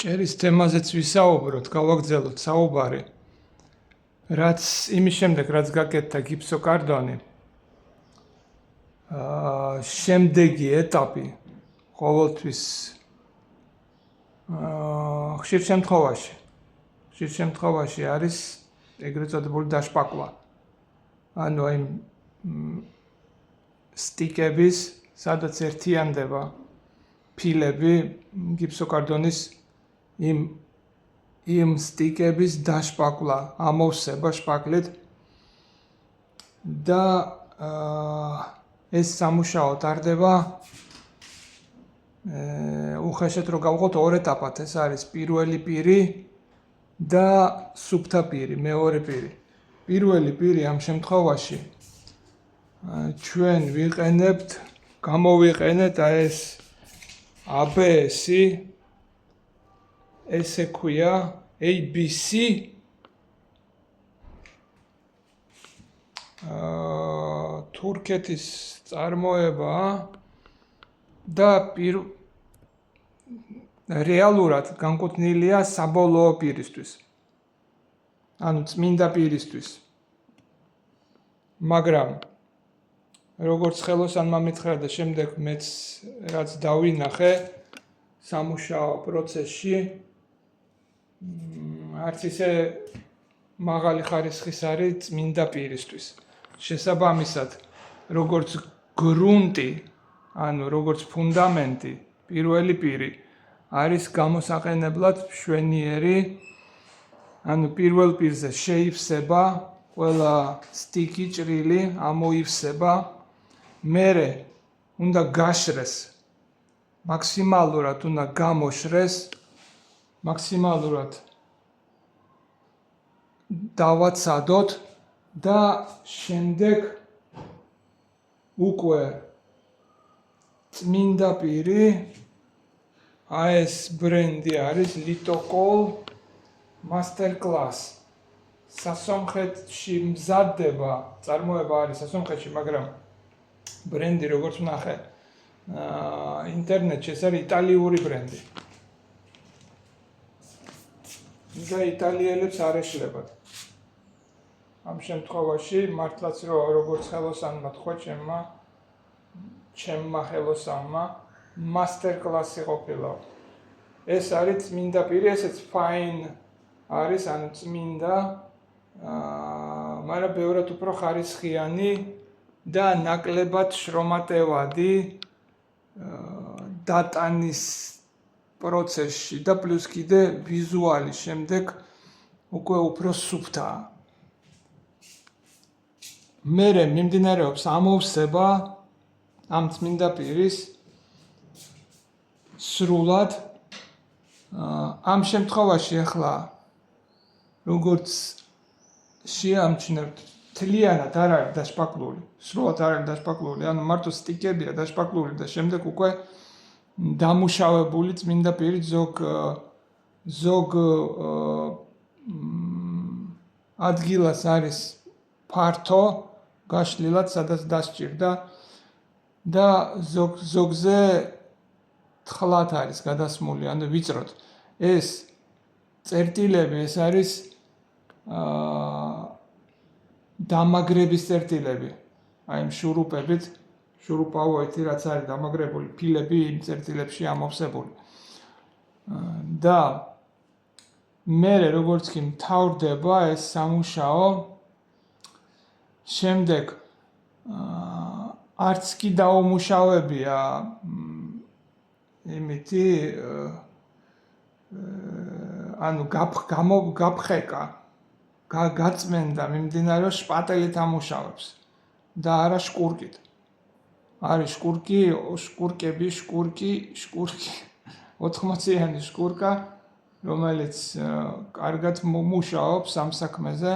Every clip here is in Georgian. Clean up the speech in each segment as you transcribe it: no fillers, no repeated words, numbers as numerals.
ჭერის თემაზეც ვისაუბროთ, გავაგრძელოთ საუბარი. რაც იმის შემდეგ, რაც გაკეთდა გიფსოკარდონი, შემდეგი ეტაპი ყოველთვის ხშირ შემთხვევაში არის ეგრეთ წოდებული დაშპაკვა. ანუ იმ სტიკების, სადაც ერთიანდება ფილები გიფსოკარდონის იმ სტიკების დაშპაკვა, ამოვსება შპაკლით და ეს სამუშაო ტარდება უხეშად რო გავყოთ ორ ეტაპად, ეს არის პირველი პირი და სუფთა პირი, მეორე პირი. პირველი პირი ამ შემთხვევაში ჩვენ გამოვიყენეთ ეს ABS-ი, ესე ქვია ABC თურქეთის წარმოებაა და რეალურად განკუთვნილია საბოლოო პირისთვის. ანუ წმინდა პირისთვის. მაგრამ როგორც ხელოსანმა მითხრა და შემდეგ მეც რაც დავინახე სამუშაო პროცესში, არც ისე მაღალი ხარისხის არის წმინდა პირისთვის. შესაბამისად, როგორც გრუნტი, ანუ როგორც ფუნდამენტი, პირველი პირი არის გამოსაყენებლად მშვენიერი, ანუ პირველ პირზე შეივსება ყველა სტიკი ჭრილი, ამოივსება, მერე უნდა გაშრეს, მაქსიმალურად უნდა გამოშრეს, მაქსიმალურად დავაცადოთ და შემდეგ უკვე წმინდა პირი, ეს ბრენდი არის ლიტოკოლ Masterclass. სასონხეთში მზადდება, წარმოება არის სასონხეთში, მაგრამ ბრენდი როგორც ვნახე ინტერნეტში, ეს არის იტალიური ბრენდი. და იტალიელებს არ ეშლებათ. ამ შემთხვევაში მართლაც როგორც ხელოსანმა თქვა ჩემმა ხელოსანმა Masterclass-ი ყოფილა. ეს არის წმინდა პირი, ესეც fine არის, ანუ წმინდა, მაგრამ ბევრად უფრო ხარისხიანი და ნაკლებად შრომატევადი დატანის პროცესში და პლუს კიდე ვიზუალის შემდეგ უკვე უფრო სუფთაა. მერე მიმდინარეობს ამოვსება ამ წმინდა პირის სრულად. ამ შემთხვევაში ახლა როგორც შეამჩნევთ, თლიანად არ არის დაშპაკლული, სრულად არ არის დაშპაკლული, ანუ მარტო სტიკებია დაშპაკლული და შემდეგ უკვე დამუშავებული წმინდა პირი ზოგ ადგილას არის ფართო, გაშლილად, სადაც დასჭირდა და ზოგზე თხლად არის გადასმული, ანუ ვიწროდ. ეს წერტილები, ეს არის დამაგრების წერტილები, აი იმ შურუპებით, შურუპავოეთი რაც არის დამაგრებული ფილები იმ წერტილებში ამოვსებული. და მერე როგორც კი მთავრდება ეს სამუშაო, შემდეგ არც კი დაუმუშავებია იმითი ანუ გაფხეკა, გაწმენდა მიმდინარეობს შპატელით ამუშავებს და არა შკურკით. არის შკურკები, 80-იანი შკურკა, რომელიც კარგად მუშაობს ამ საქმეზე,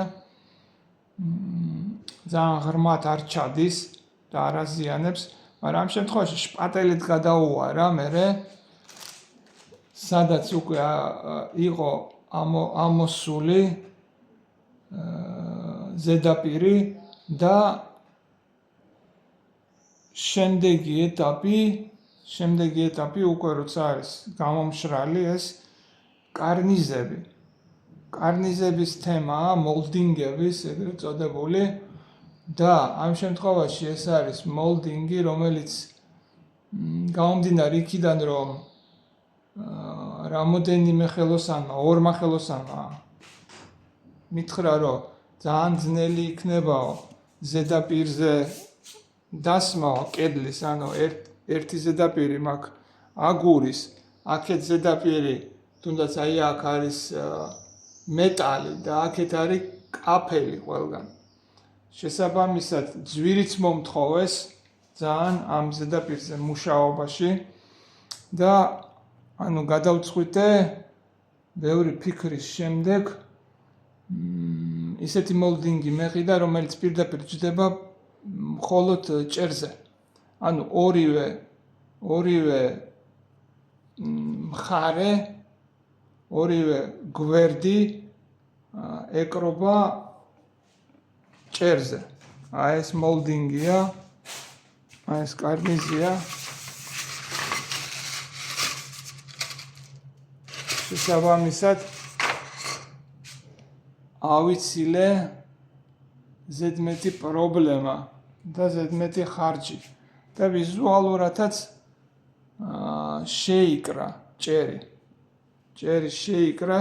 ძალიან ღრმად არ ჩადის და არ აზიანებს, მაგრამ ამ შემთხვევაში შპატელით გადაუვარა მერე, სადაც უკვე იყო ამოსული ზედაპირი და შემდეგი ეტაპი უკვე როცა არის გამომშრალი ეს კარნიზები. კარნიზების თემაა მოლდინგების ეგრეთ წოდებული და ამ შემთხვევაში ეს არის მოლდინგი, რომელიც გამომდინარე იქიდან, რომ რამოდენიმე ხელოსანმა, ორმა ხელოსანმა მითხრა, რომ ძალიან ძნელი იქნებაო ზედაპირზე დასმაო კედლის, ანუ ერთი ზედაპირი მაქვს აგურის, აქეთ ზედაპირი, თუნდაც აი აქ არის მეტალი და აქეთ არის კაფელი ყველგან. შესაბამისად, ძვირიც მომთხოვეს ძალიან ამ ზედაპირზე მუშაობაში და ანუ გადავწყვიტე ბევრი ფიქრის შემდეგ ისეთი მოლდინგი მეყიდა, რომელიც პირდაპირ ჯდება მხოლოდ ჭერზე. ანუ ორივე მხარე, ორივე გვერდი ეკრობა ჭერზე. აი ეს მოლდინგია, აი ეს კარნიზია. შესაბამისად ავიცილე ზედმეტი პრობლემა და ზედმეტი ხარჯი და ვიზუალურადაც შეიკრა ჭერი. ჭერი შეიკრა.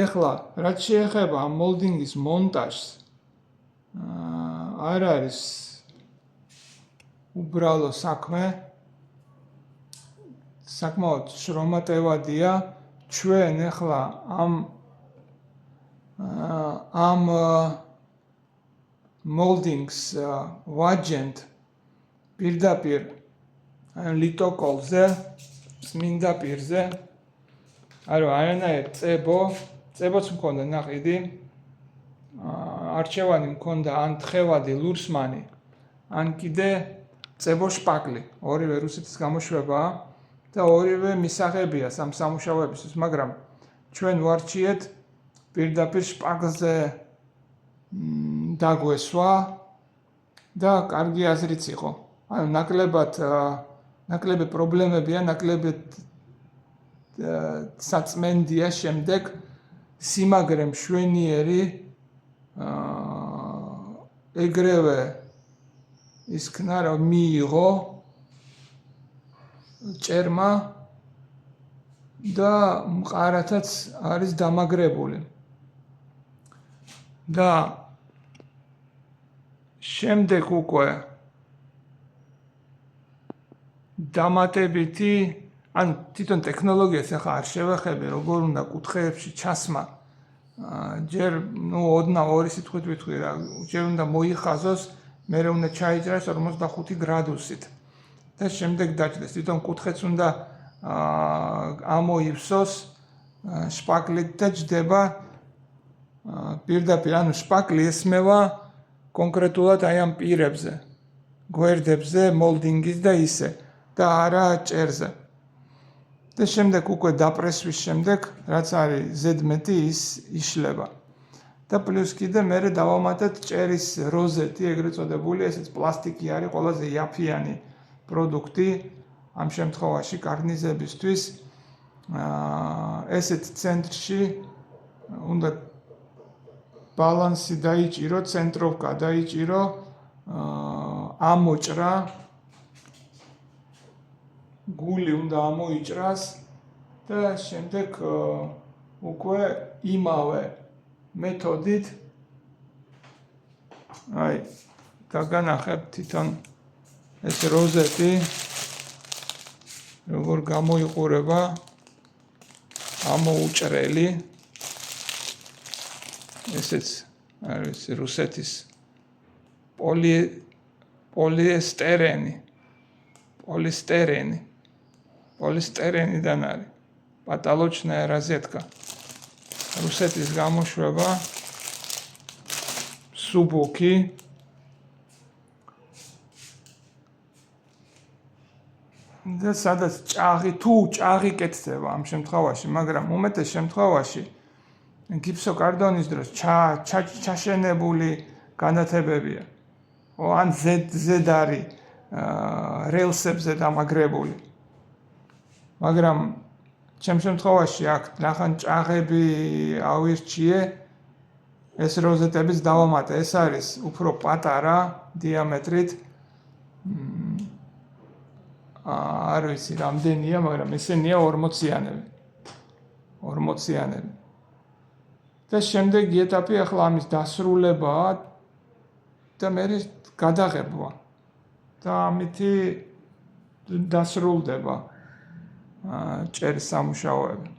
ეხლა რაც შეეხება ამ მოლდინგის მონტაჟს, არ არის უბრალო საქმე, საკმაოდ შრომატევადია. ჩვენ ეხლა ამ მოლდინგს ვაჯენთ პირდაპირ ლიტოკოლზე, წმინდა პირზე. ანუ არანაირ წებოც მქონდა ნაყიდი, არჩევანი მქონდა ან თხევადი ლურსმანი, ან კიდე წებო შპაკლი. ორივე რუსეთის გამოშვებაა და ორივე მისაღებია სამ სამუშაოებისთვის, მაგრამ ჩვენ ვარჩიეთ პირდაპირ შპაკლზე დაგვესვა და კარგი აზრიც იყო. ანუ ნაკლები პრობლემებია, ნაკლები საწმენდია შემდეგ სიმაგრე მშვენიერი ეგრევე ისქნა, რომ მიიღო ჭერმა და მყარათაც არის დამაგრებული. და შემდეგ უკვე დამატებითი, ან თვითონ ტექნოლოგიას ახლა არ შევეხები, როგორ უნდა კუთხეებში ჩასმა. ჯერ ოდნავ ორი სიტყვით ვიტყვი რა, ჯერ უნდა მოიხაზოს, მერე უნდა ჩაიჭრას 45 გრადუსით და შემდეგ დაჭდეს. თვითონ კუთხეც უნდა ამოივსოს შპაკლით და ჯდება პირდაპირ, ანუ შპაკლი ესმევა კონკრეტულად აი ამ პირებზე, გვერდებზე, მოლდინგის და ისე და არა ჭერზე. და შემდეგ უკვე დაპრესვის შემდეგ, რაც არის ზედმეტი, ის იშლება. და პლუს კიდე მერე დავამატეთ ჭერის როზეტი, ეგრეთ წოდებული, ესეც პლასტიკი არის, ყველაზე იაფიანი პროდუქტი ამ შემთხვევაში კარნიზებისთვის. ესეთ ცენტრში უნდა ბალანსი დაიჭირო, ცენტროვკა დაიჭირო, ამოჭრა, გული უნდა ამოიჭრას და შემდეგ უკვე იმავე მეთოდით აი დაგანახებთ თვითონ ეს როზეტი როგორ გამოიყურება ამოუჭრელი. ესეც არის რუსეთის პოლისტერენიდან არის პატალოჩная розетка. რუსეთის გამოშვება სუბოქი და სადაც ჭაღი კეთდება ამ შემთხვევაში, მაგრამ უმეტეს შემთხვევაში გიფსოკარდონის დროს ჩაშენებული განათებებია. ან ზედ არის რელსებზე დამაგრებული. მაგრამ ჩემ შემთხვევაში აქ ნახან ჭაღები ავირჩიე, ეს როზეტებიც დავამატე, ეს არის უფრო პატარა დიამეტრით. არ ვიცი რამდენია, მაგრამ ესენია 40-იანები. 40-იანები. და შემდეგი ეტაპი ახლა ამის დასრულებაა და მე გადაღებვა. და ამითი დასრულდება ჭერის სამუშაოები.